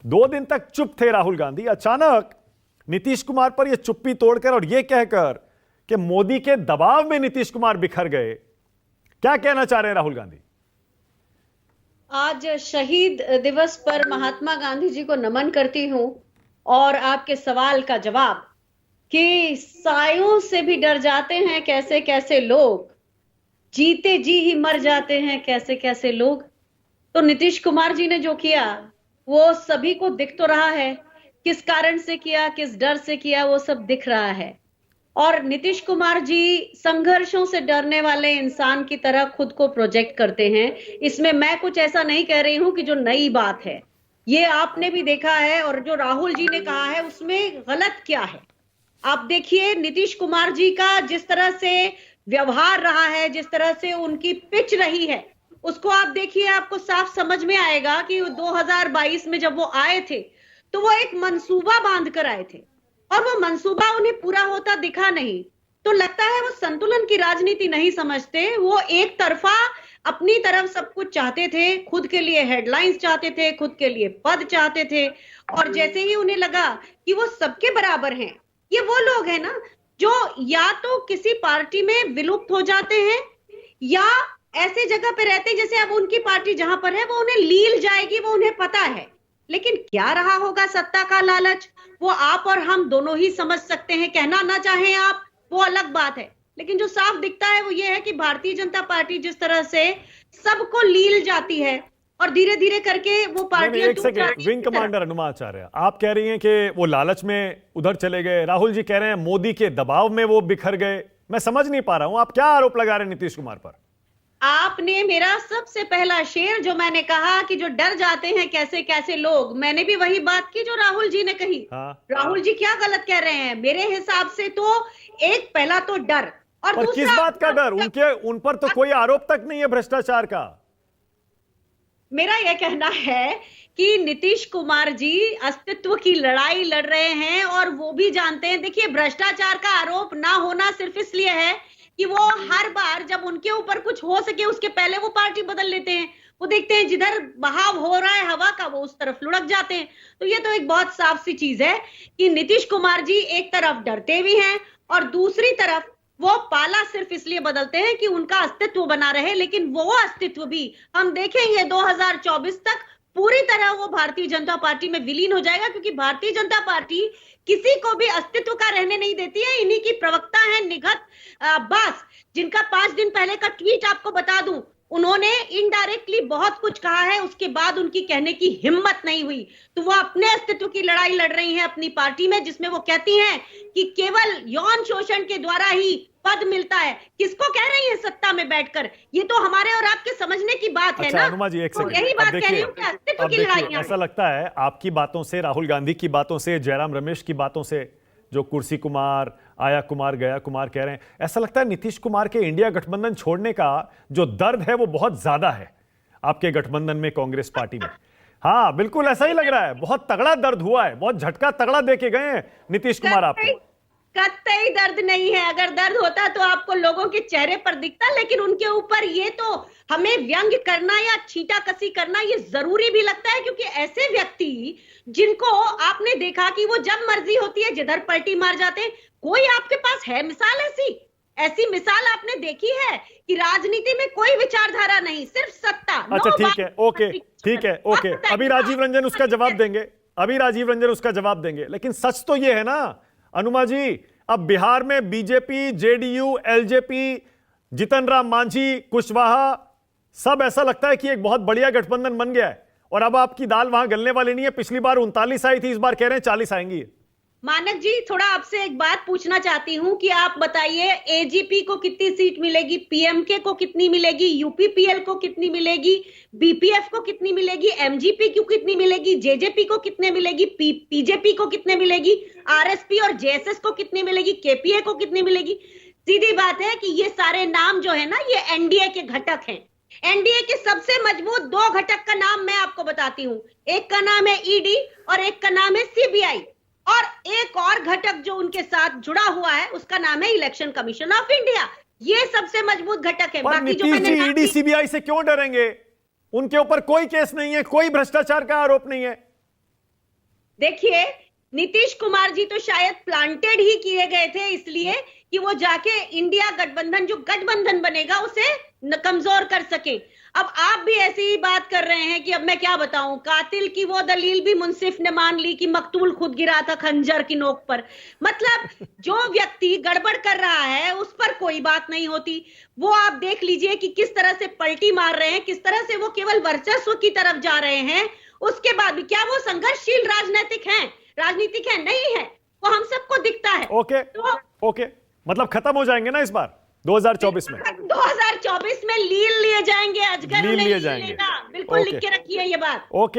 2 दिन तक चुप थे राहुल गांधी। अचानक नीतीश कुमार पर यह चुप्पी तोड़कर और यह कहकर कि मोदी के दबाव में नीतीश कुमार बिखर गए, क्या कहना चाह रहे हैं राहुल गांधी? आज शहीद दिवस पर महात्मा गांधी जी को नमन करती हूं और आपके सवाल का जवाब कि सायों से भी डर जाते हैं कैसे कैसे लोग, जीते जी ही मर जाते हैं कैसे कैसे लोग। तो नीतीश कुमार जी ने जो किया वो सभी को दिख तो रहा है, किस कारण से किया, किस डर से किया, वो सब दिख रहा है। और नीतीश कुमार जी संघर्षों से डरने वाले इंसान की तरह खुद को प्रोजेक्ट करते हैं। इसमें मैं कुछ ऐसा नहीं कह रही हूं कि जो नई बात है, ये आपने भी देखा है। और जो राहुल जी ने कहा है उसमें गलत क्या है, आप देखिए नीतीश कुमार जी का जिस तरह से व्यवहार रहा है, जिस तरह से उनकी पिच रही है, उसको आप देखिए, आपको साफ समझ में आएगा कि 2022 में जब वो आए थे तो वो एक मंसूबा बांध कर आए थे और वो मंसूबा उन्हें पूरा होता दिखा नहीं। तो लगता है वो संतुलन की राजनीति नहीं समझते, वो एक तरफा अपनी तरफ सब कुछ चाहते थे, खुद के लिए हेडलाइंस चाहते थे, खुद के लिए पद चाहते थे। और जैसे ही उन्हें लगा कि वो सबके बराबर हैं, ये वो लोग हैं ना जो या तो किसी पार्टी में विलुप्त हो जाते हैं या ऐसे जगह पे रहते हैं जैसे अब उनकी पार्टी जहां पर है वो उन्हें लील जाएगी, वो उन्हें पता है। लेकिन क्या रहा होगा सत्ता का लालच, वो आप और हम दोनों ही समझ सकते हैं। कहना ना चाहें आप, वो अलग बात है, लेकिन जो साफ दिखता है वो ये है कि भारतीय जनता पार्टी जिस तरह से सबको लील जाती है और धीरे धीरे करके वो पार्टी। एक सेकंड, विंग कमांडर अनुमा आचार्य, आप कह रही हैं कि वो लालच में उधर चले गए, राहुल जी कह रहे हैं मोदी के दबाव में वो बिखर गए। मैं समझ नहीं पा रहा हूं, आप क्या आरोप लगा रहे हैं नीतीश कुमार पर? आपने मेरा सबसे पहला शेर जो मैंने कहा कि जो डर जाते हैं कैसे कैसे लोग, मैंने भी वही बात की जो राहुल जी ने कही। राहुल जी क्या गलत कह रहे हैं? मेरे हिसाब से तो एक पहला तो डर, और पर किस बात का डर? उन पर तो कोई आरोप तक नहीं है भ्रष्टाचार का। मेरा यह कहना है कि नीतीश कुमार जी अस्तित्व की लड़ाई लड़ रहे हैं और वो भी जानते हैं। देखिए, भ्रष्टाचार का आरोप ना होना सिर्फ इसलिए है कि वो हर बार जब उनके ऊपर कुछ हो सके उसके पहले वो पार्टी बदल लेते हैं। वो देखते हैं जिधर बहाव हो रहा है हवा का वो उस तरफ लुढ़क जाते हैं। तो ये तो एक बहुत साफ सी चीज है कि नीतीश कुमार जी एक तरफ डरते भी हैं और दूसरी तरफ वो पाला सिर्फ इसलिए बदलते हैं कि उनका अस्तित्व बना रहे। लेकिन वो अस्तित्व भी हम देखेंगे 2024 तक पूरी तरह वो भारतीय जनता पार्टी में विलीन हो जाएगा, क्योंकि भारतीय जनता पार्टी किसी को भी अस्तित्व का रहने नहीं देती है। इन्हीं की प्रवक्ता है निगहत बास, जिनका 5 दिन पहले का ट्वीट आपको बता दूं, उन्होंने इनडायरेक्टली बहुत कुछ कहा है, उसके बाद उनकी कहने की हिम्मत नहीं हुई। तो वो अपने अस्तित्व की लड़ाई लड़ रही हैं अपनी पार्टी में, जिसमें वो कहती हैं कि केवल यौन शोषण के द्वारा ही पद मिलता है। किसको कह रही है सत्ता में बैठकर? ये तो हमारे और आपके समझने की बात है ना। अनुमा जी, एक तो सेकंड, यही बात कह रही हूं कि अस्तित्व की लड़ाई। ऐसा लगता है आपकी बातों से, राहुल गांधी की बातों से, जयराम रमेश की बातों से, जो कुर्सी कुमार, आया कुमार, गया कुमार कह रहे हैं, ऐसा लगता है नीतीश कुमार के इंडिया गठबंधन छोड़ने का जो दर्द है वो बहुत ज्यादा है आपके गठबंधन में, कांग्रेस पार्टी में। हाँ, बिल्कुल ऐसा ही लग रहा है, बहुत तगड़ा दर्द हुआ है, बहुत झटका तगड़ा देके गए हैं नीतीश कुमार आपको। कतई दर्द नहीं है। अगर दर्द होता तो आपको लोगों के चेहरे पर दिखता, लेकिन उनके ऊपर ये तो हमें व्यंग करना या छींटा कसी करना ये जरूरी भी लगता है, क्योंकि ऐसे व्यक्ति जिनको आपने देखा कि वो जब मर्जी होती है जिधर पलटी मार जाते हैं, कोई आपके पास है मिसाल? ऐसी मिसाल आपने देखी है कि राजनीति में कोई विचारधारा नहीं, सिर्फ सत्ता। अच्छा, ठीक है, ओके, ठीक है, ओके। अभी राजीव रंजन उसका जवाब देंगे, लेकिन सच तो ये है ना अनुमा जी, अब बिहार में BJP, JDU, LJP, Jitan Ram Manjhi, Kushwaha, सब ऐसा लगता है कि एक बहुत बढ़िया गठबंधन बन गया है। और अब आपकी दाल वहां गलने वाली नहीं है। पिछली बार 39 आई थी, इस बार कह रहे हैं 40 आएंगी। मानक जी, थोड़ा आपसे एक बात पूछना चाहती हूं कि आप बताइए, एजीपी को कितनी सीट मिलेगी, पीएमके को कितनी मिलेगी, यूपीपीएल को कितनी मिलेगी, बीपीएफ को कितनी मिलेगी, एमजीपी को कितनी मिलेगी, जेजेपी को कितने मिलेगी, पीजेपी को कितने मिलेगी, आरएसपी और जेएसएस को कितनी मिलेगी, केपीए को कितनी मिलेगी? सीधी बात है कि ये सारे नाम जो है ना, ये एनडीए के घटक हैं। एनडीए के सबसे मजबूत 2 घटक का नाम मैं आपको बताती हूं। एक का नाम है ईडी और एक का नाम है सीबीआई, और एक और घटक जो उनके साथ जुड़ा हुआ है उसका नाम है इलेक्शन कमीशन ऑफ इंडिया। ये सबसे मजबूत घटक है। बाकी जो मैंने ईडी सीबीआई से क्यों डरेंगे? उनके ऊपर कोई केस नहीं है, कोई भ्रष्टाचार का आरोप नहीं है। देखिए, नीतीश कुमार जी तो शायद प्लांटेड ही किए गए थे इसलिए कि वो जाके इंडिया गठबंधन, जो गठबंधन बनेगा, उसे कमजोर कर सके। अब आप भी ऐसी ही बात कर रहे हैं कि अब मैं क्या बताऊं, कातिल की वो दलील भी मुंसिफ ने मान ली कि मकतूल खुद गिरा था खंजर की नोक पर। मतलब जो व्यक्ति गड़बड़ कर रहा है उस पर कोई बात नहीं होती। वो आप देख लीजिए कि किस तरह से पलटी मार रहे हैं, किस तरह से वो केवल वर्चस्व की तरफ जा रहे हैं। उसके बाद भी क्या वो संघर्षशील राजनीतिक है? नहीं है, वो हम सबको दिखता है। ओके तो ओके, मतलब खत्म हो जाएंगे ना इस बार 2024 में? 2024 में लील लिए जाएंगे, अजगर लील उन्हें लिए लील जाएंगे। लेगा। बिल्कुल ओके। लिख के रखिए ये बात। ओके।